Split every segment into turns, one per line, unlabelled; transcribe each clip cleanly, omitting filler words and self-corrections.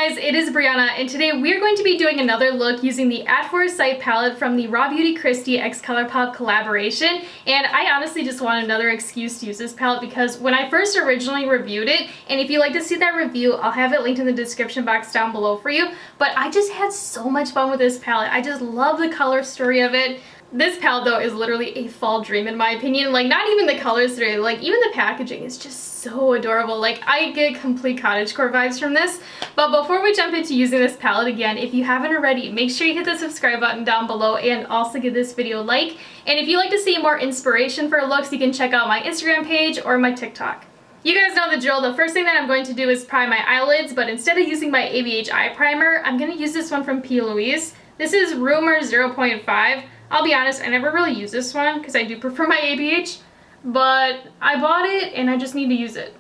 guys, it is Breyonna, and today we're going to be doing another look using the At First Sight palette from the Raw Beauty Kristi x Colourpop collaboration. And I honestly just want another excuse to use this palette because when I first originally reviewed it, and if you'd like to see that review, I'll have it linked in the description box down below for you, but I just had so much fun with this palette. I just love the color story of it. This palette though is literally a fall dream in my opinion. Like, not even the colors story, like even the packaging is just so adorable. Like, I get complete cottagecore vibes from this. But before we jump into using this palette again, if you haven't already, make sure you hit the subscribe button down below and also give this video a like. And if you'd like to see more inspiration for looks, you can check out my Instagram page or my TikTok. You guys know the drill. The first thing that I'm going to do is prime my eyelids, but instead of using my ABH eye primer, I'm going to use this one from P. Louise. This is Rumor 0.5. I'll be honest, I never really use this one because I do prefer my ABH, but I bought it and I just need to use it.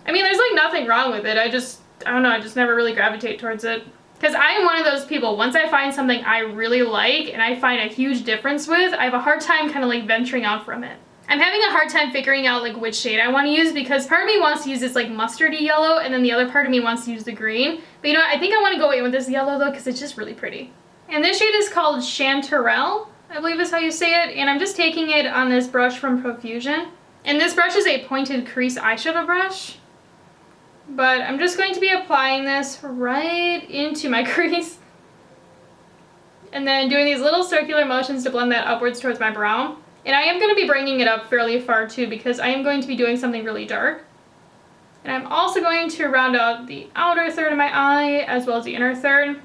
I mean, there's like nothing wrong with it. I don't know, I just never really gravitate towards it. Because I'm one of those people, once I find something I really like and I find a huge difference with, I have a hard time kind of like venturing out from it. I'm having a hard time figuring out like which shade I want to use because part of me wants to use this like mustardy yellow and then the other part of me wants to use the green. But you know what, I think I want to go in with this yellow though because it's just really pretty. And this shade is called Chanterelle, I believe is how you say it, and I'm just taking it on this brush from Profusion. And this brush is a pointed crease eyeshadow brush, but I'm just going to be applying this right into my crease, and then doing these little circular motions to blend that upwards towards my brow. And I am going to be bringing it up fairly far too because I am going to be doing something really dark. And I'm also going to round out the outer third of my eye as well as the inner third.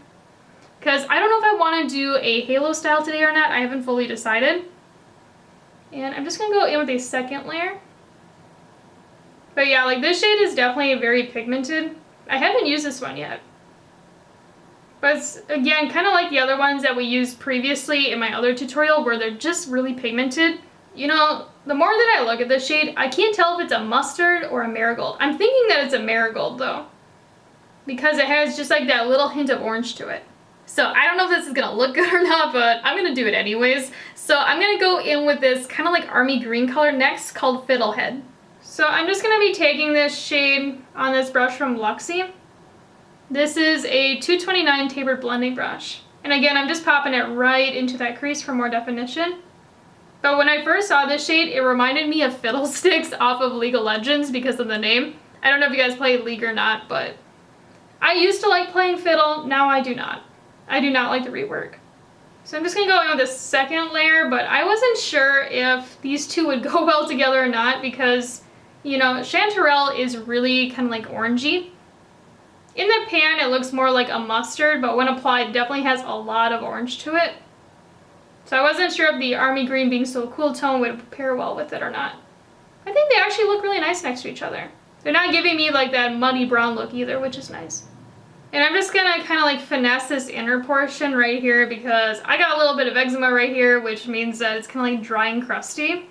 Because I don't know if I want to do a halo style today or not. I haven't fully decided. And I'm just going to go in with a second layer. But yeah, like this shade is definitely very pigmented. I haven't used this one yet. But it's, again, kind of like the other ones that we used previously in my other tutorial where they're just really pigmented. You know, the more that I look at this shade, I can't tell if it's a mustard or a marigold. I'm thinking that it's a marigold though. Because it has just like that little hint of orange to it. So I don't know if this is going to look good or not, but I'm going to do it anyways. So I'm going to go in with this kind of like army green color next called Fiddlehead. So I'm just going to be taking this shade on this brush from Luxie. This is a 229 tapered blending brush. And again, I'm just popping it right into that crease for more definition. But when I first saw this shade, it reminded me of Fiddlesticks off of League of Legends because of the name. I don't know if you guys play League or not, but I used to like playing Fiddle, now I do not. I do not like the rework. So I'm just going to go in with a second layer, but I wasn't sure if these two would go well together or not because, you know, Chanterelle is really kind of like orangey. In the pan, it looks more like a mustard, but when applied, it definitely has a lot of orange to it. So I wasn't sure if the army green being so cool tone would pair well with it or not. I think they actually look really nice next to each other. They're not giving me like that muddy brown look either, which is nice. And I'm just gonna kind of like finesse this inner portion right here because I got a little bit of eczema right here, which means that it's kind of like dry and crusty,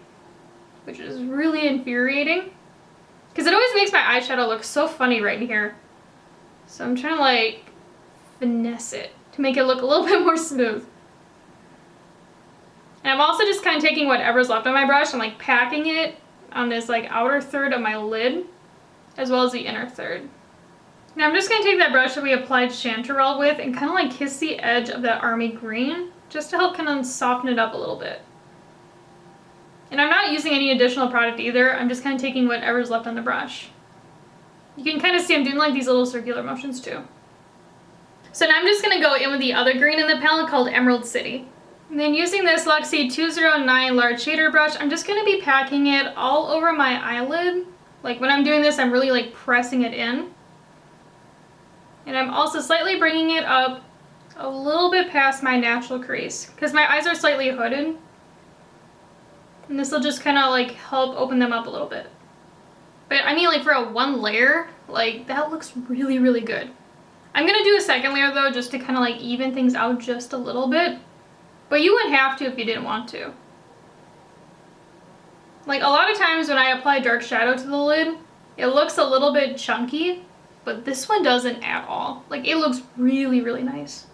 which is really infuriating because it always makes my eyeshadow look so funny right here. So I'm trying to like finesse it to make it look a little bit more smooth. And I'm also just kind of taking whatever's left on my brush and like packing it on this like outer third of my lid as well as the inner third. Now I'm just going to take that brush that we applied Chanterelle with and kind of like kiss the edge of that army green just to help kind of soften it up a little bit. And I'm not using any additional product either, I'm just kind of taking whatever's left on the brush. You can kind of see I'm doing like these little circular motions too. So now I'm just going to go in with the other green in the palette called Emerald City. And then using this Luxie 209 large shader brush, I'm just going to be packing it all over my eyelid. Like when I'm doing this, I'm really like pressing it in. And I'm also slightly bringing it up a little bit past my natural crease because my eyes are slightly hooded. And this will just kind of like help open them up a little bit. But I mean, like for a one layer, like that looks really, really good. I'm going to do a second layer though, just to kind of like even things out just a little bit. But you wouldn't have to if you didn't want to. Like a lot of times when I apply dark shadow to the lid, it looks a little bit chunky. But this one doesn't at all. Like, it looks really, really nice.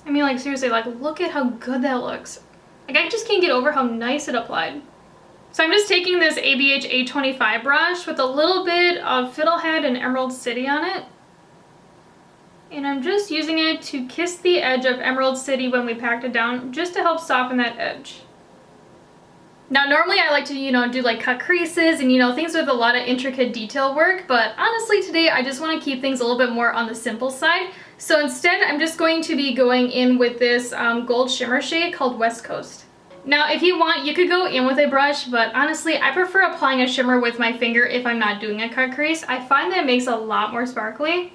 I mean, like, seriously, like, look at how good that looks. Like, I just can't get over how nice it applied. So I'm just taking this ABH 825 brush with a little bit of Fiddlehead and Emerald City on it. And I'm just using it to kiss the edge of Emerald City when we packed it down, just to help soften that edge. Now normally I like to, do like cut creases and things with a lot of intricate detail work, but honestly today I just want to keep things a little bit more on the simple side. So instead I'm just going to be going in with this gold shimmer shade called West Coast. Now if you want, you could go in with a brush, but honestly I prefer applying a shimmer with my finger if I'm not doing a cut crease. I find that it makes a lot more sparkly.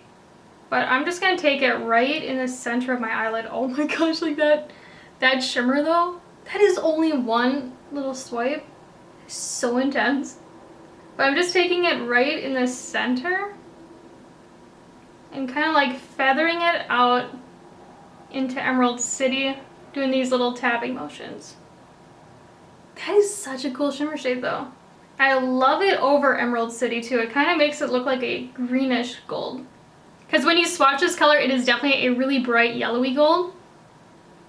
But I'm just going to take it right in the center of my eyelid. Oh my gosh, like that shimmer though, that is only one little swipe. It's so intense. But I'm just taking it right in the center and kind of like feathering it out into Emerald City, doing these little tapping motions. That is such a cool shimmer shade though. I love it over Emerald City too. It kind of makes it look like a greenish gold. Because when you swatch this color, it is definitely a really bright yellowy gold.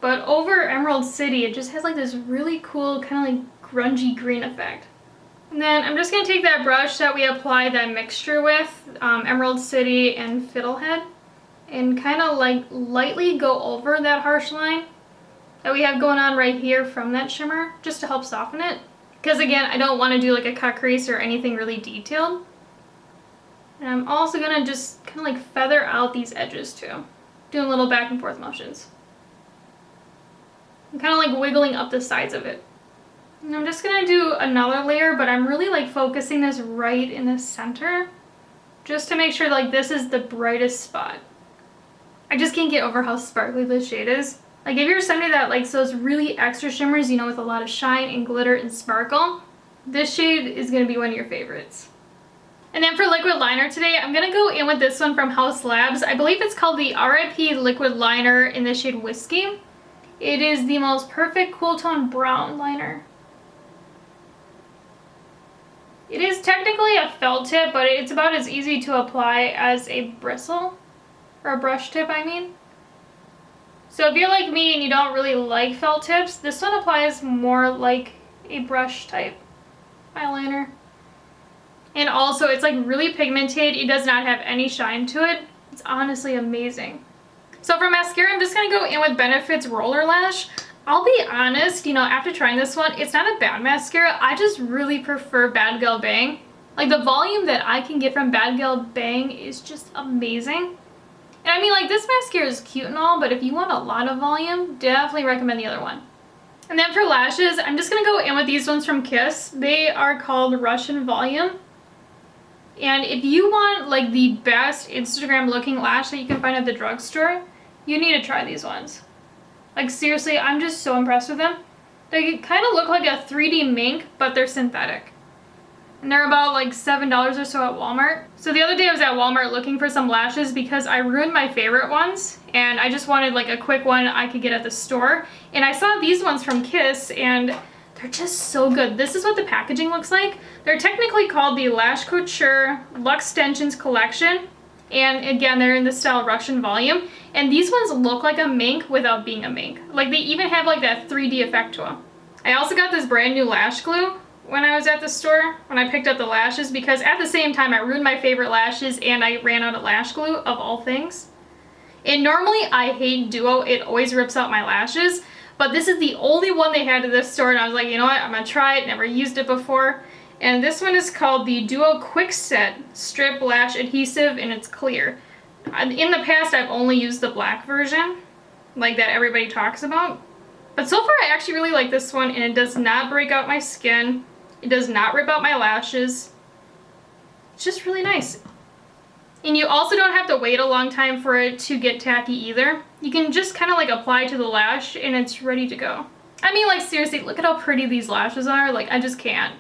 But over Emerald City, it just has like this really cool kind of like grungy green effect. And then I'm just going to take that brush that we applied that mixture with, Emerald City and Fiddlehead, and kind of like lightly go over that harsh line that we have going on right here from that shimmer, just to help soften it. Because again, I don't want to do like a cut crease or anything really detailed. And I'm also going to just kind of like feather out these edges too, doing little back and forth motions. I'm kind of like wiggling up the sides of it. And I'm just going to do another layer, but I'm really like focusing this right in the center, just to make sure like this is the brightest spot. I just can't get over how sparkly this shade is. Like if you're somebody that likes those really extra shimmers, with a lot of shine and glitter and sparkle, this shade is going to be one of your favorites. And then for liquid liner today, I'm going to go in with this one from House Labs. I believe it's called the RIP Liquid Liner in the shade Whiskey. It is the most perfect cool tone brown liner. It is technically a felt tip, but it's about as easy to apply as a bristle, or a brush tip, I mean. So if you're like me and you don't really like felt tips, this one applies more like a brush type eyeliner. And also it's like really pigmented. It does not have any shine to it. It's honestly amazing. So for mascara, I'm just going to go in with Benefit's Roller Lash. I'll be honest, after trying this one, it's not a bad mascara. I just really prefer Bad Gal Bang. Like the volume that I can get from Bad Gal Bang is just amazing. And I mean, like this mascara is cute and all, but if you want a lot of volume, definitely recommend the other one. And then for lashes, I'm just going to go in with these ones from Kiss. They are called Russian Volume. And if you want like the best Instagram looking lash that you can find at the drugstore, you need to try these ones. Like seriously, I'm just so impressed with them. They kind of look like a 3D mink, but they're synthetic. And they're about like $7 or so at Walmart. So the other day I was at Walmart looking for some lashes because I ruined my favorite ones. And I just wanted like a quick one I could get at the store. And I saw these ones from Kiss and they're just so good. This is what the packaging looks like. They're technically called the Lash Couture Luxe Extensions Collection. And again, they're in the style Russian Volume. And these ones look like a mink without being a mink. Like they even have like that 3D effect to them. I also got this brand new lash glue when I was at the store, when I picked up the lashes, because at the same time I ruined my favorite lashes and I ran out of lash glue of all things. And normally I hate Duo. It always rips out my lashes. But this is the only one they had at this store, and I was like, you know what, I'm going to try it. Never used it before. And this one is called the Duo Quick Set Strip Lash Adhesive, and it's clear. In the past, I've only used the black version, like that everybody talks about. But so far, I actually really like this one, and it does not break out my skin. It does not rip out my lashes. It's just really nice. And you also don't have to wait a long time for it to get tacky either. You can just kind of like apply to the lash and it's ready to go. I mean, like seriously, look at how pretty these lashes are. Like I just can't.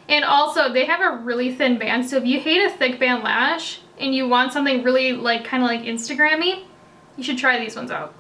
And also they have a really thin band. So if you hate a thick band lash and you want something really like kind of like Instagram-y, you should try these ones out.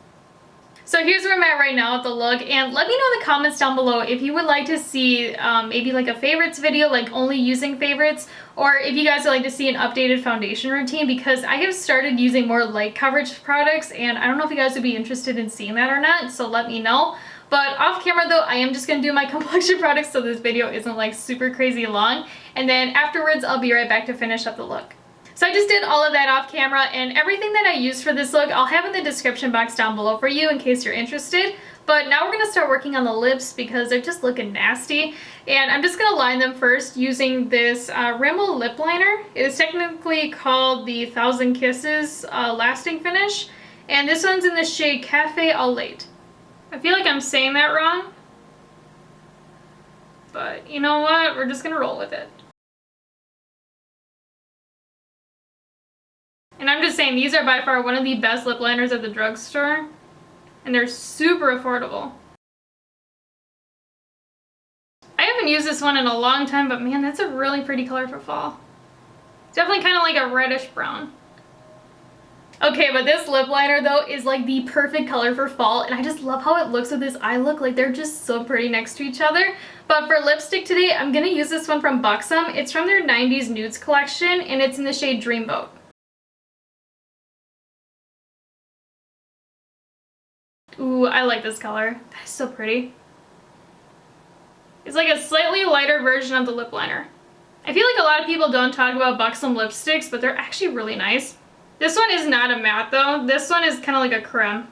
So here's where I'm at right now with the look, and let me know in the comments down below if you would like to see maybe like a favorites video, like only using favorites, or if you guys would like to see an updated foundation routine, because I have started using more light coverage products and I don't know if you guys would be interested in seeing that or not, so let me know. But off camera though, I am just going to do my complexion products so this video isn't like super crazy long, and then afterwards I'll be right back to finish up the look. So I just did all of that off camera, and everything that I used for this look I'll have in the description box down below for you in case you're interested. But now we're going to start working on the lips because they're just looking nasty. And I'm just going to line them first using this Rimmel lip liner. It is technically called the 1000 Kisses Lasting Finish. And this one's in the shade Cafe Au Lait. I feel like I'm saying that wrong. But you know what? We're just going to roll with it. And I'm just saying, these are by far one of the best lip liners at the drugstore. And they're super affordable. I haven't used this one in a long time, but man, that's a really pretty color for fall. It's definitely kind of like a reddish brown. Okay, but this lip liner though is like the perfect color for fall, and I just love how it looks with this eye look. Like they're just so pretty next to each other. But for lipstick today, I'm gonna use this one from Buxom. It's from their 90s Nudes collection, and it's in the shade Dreamboat. Ooh, I like this color. That's so pretty. It's like a slightly lighter version of the lip liner. I feel like a lot of people don't talk about Buxom lipsticks, but they're actually really nice. This one is not a matte though. This one is kind of like a creme.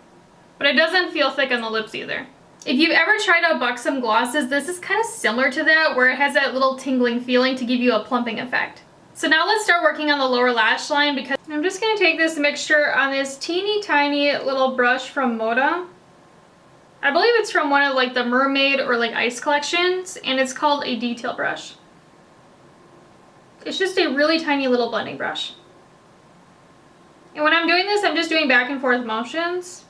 But it doesn't feel thick on the lips either. If you've ever tried out Buxom glosses, this is kind of similar to that, where it has that little tingling feeling to give you a plumping effect. So now let's start working on the lower lash line, because I'm just going to take this mixture on this teeny tiny little brush from Moda. I believe it's from one of like the Mermaid or like Ice collections, and it's called a detail brush. It's just a really tiny little blending brush. And when I'm doing this, I'm just doing back and forth motions.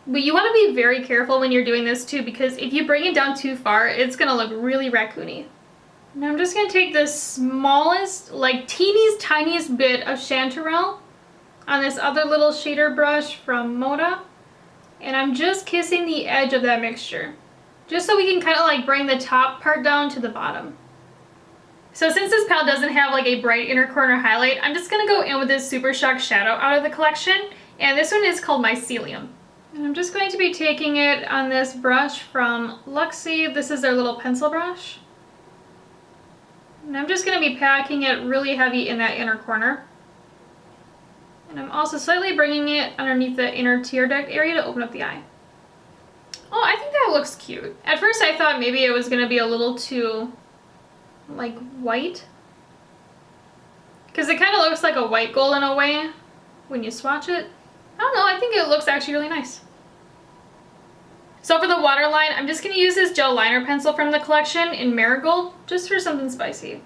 But you want to be very careful when you're doing this too, because if you bring it down too far, it's going to look really raccoony. Now I'm just going to take the smallest, like teeniest, tiniest bit of Chanterelle on this other little shader brush from Moda. And I'm just kissing the edge of that mixture, just so we can kind of like bring the top part down to the bottom. So since this palette doesn't have like a bright inner corner highlight, I'm just going to go in with this Super Shock shadow out of the collection. And this one is called Mycelium. And I'm just going to be taking it on this brush from Luxie. This is their little pencil brush. And I'm just going to be packing it really heavy in that inner corner. And I'm also slightly bringing it underneath the inner tear duct area to open up the eye. Oh, I think that looks cute. At first I thought maybe it was going to be a little too like white, because it kind of looks like a white gold in a way when you swatch it. I don't know, I think it looks actually really nice. So for the waterline, I'm just going to use this gel liner pencil from the collection in Marigold, just for something spicy.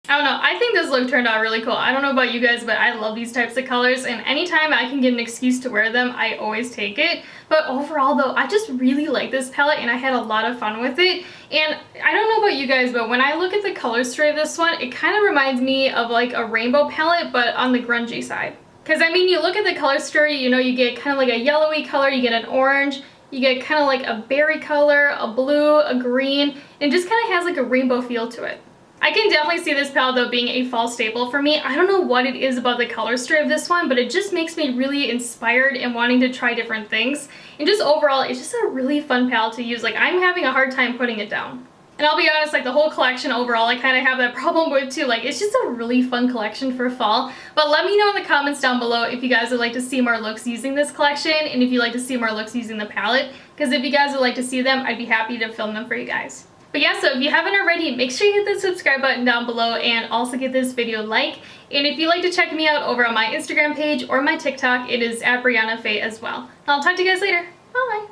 I don't know, I think this look turned out really cool. I don't know about you guys, but I love these types of colors, and anytime I can get an excuse to wear them, I always take it. But overall though, I just really like this palette, and I had a lot of fun with it. And I don't know about you guys, but when I look at the color story of this one, it kind of reminds me of like a rainbow palette, but on the grungy side. Because I mean, you look at the color story, you know, you get kind of like a yellowy color, you get an orange, you get kind of like a berry color, a blue, a green, and it just kind of has like a rainbow feel to it. I can definitely see this palette though being a fall staple for me. I don't know what it is about the color story of this one, but it just makes me really inspired and wanting to try different things. And just overall, it's just a really fun palette to use. Like, I'm having a hard time putting it down. And I'll be honest, like the whole collection overall, I kind of have that problem with too. Like, it's just a really fun collection for fall. But let me know in the comments down below if you guys would like to see more looks using this collection, and if you'd like to see more looks using the palette. Because if you guys would like to see them, I'd be happy to film them for you guys. But yeah, so if you haven't already, make sure you hit the subscribe button down below and also give this video a like. And if you'd like to check me out over on my Instagram page or my TikTok, it is @BreyonnaFaye as well. I'll talk to you guys later. Bye!